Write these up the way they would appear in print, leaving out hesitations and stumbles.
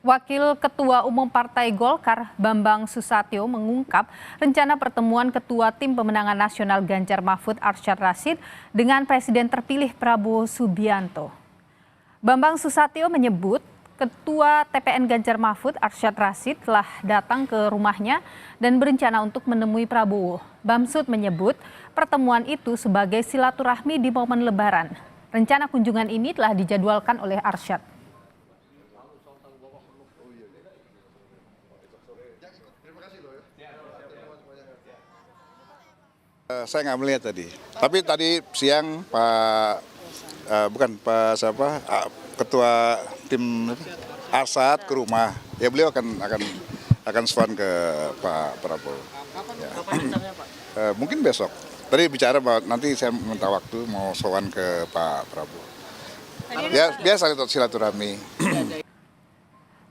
Wakil Ketua Umum Partai Golkar, Bambang Susatyo, mengungkap rencana pertemuan Ketua Tim Pemenangan Nasional Ganjar Mahfud Arsyad Rashid dengan Presiden terpilih Prabowo Subianto. Bambang Susatyo menyebut Ketua TPN Ganjar Mahfud Arsyad Rashid telah datang ke rumahnya dan berencana untuk menemui Prabowo. Bamsud menyebut pertemuan itu sebagai silaturahmi di momen Lebaran. Rencana kunjungan ini telah dijadwalkan oleh Arsyad. Saya nggak melihat tadi, tapi tadi siang Ketua Tim Arsyad ke rumah, ya beliau akan sowan ke Pak Prabowo. Ya. Mungkin besok. Tadi bicara bahwa nanti saya minta waktu mau sowan ke Pak Prabowo. Ya biasa silaturahmi.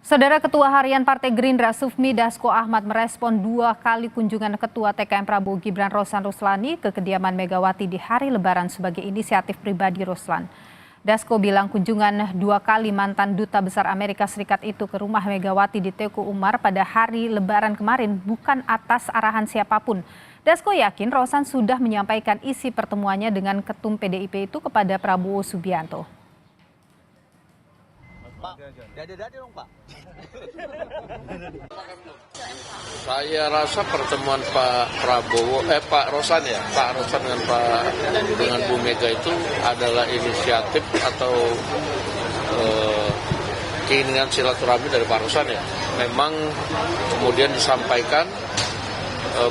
Saudara Ketua Harian Partai Gerindra Sufmi Dasko Ahmad merespon 2 kali kunjungan Ketua TKN Prabowo Gibran Rosan Ruslani ke kediaman Megawati di hari Lebaran sebagai inisiatif pribadi Ruslan. Dasko bilang kunjungan 2 kali mantan Duta Besar Amerika Serikat itu ke rumah Megawati di Teguh Umar pada hari Lebaran kemarin bukan atas arahan siapapun. Dasko yakin Rosan sudah menyampaikan isi pertemuannya dengan Ketum PDIP itu kepada Prabowo Subianto. Pak, dada dong Pak. Saya rasa pertemuan Pak Rosan dengan Bu Mega itu adalah inisiatif atau keinginan silaturahmi dari Pak Rosan ya. Memang kemudian disampaikan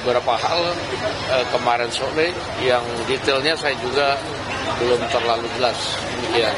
beberapa hal kemarin sore yang detailnya saya juga belum terlalu jelas. Ya.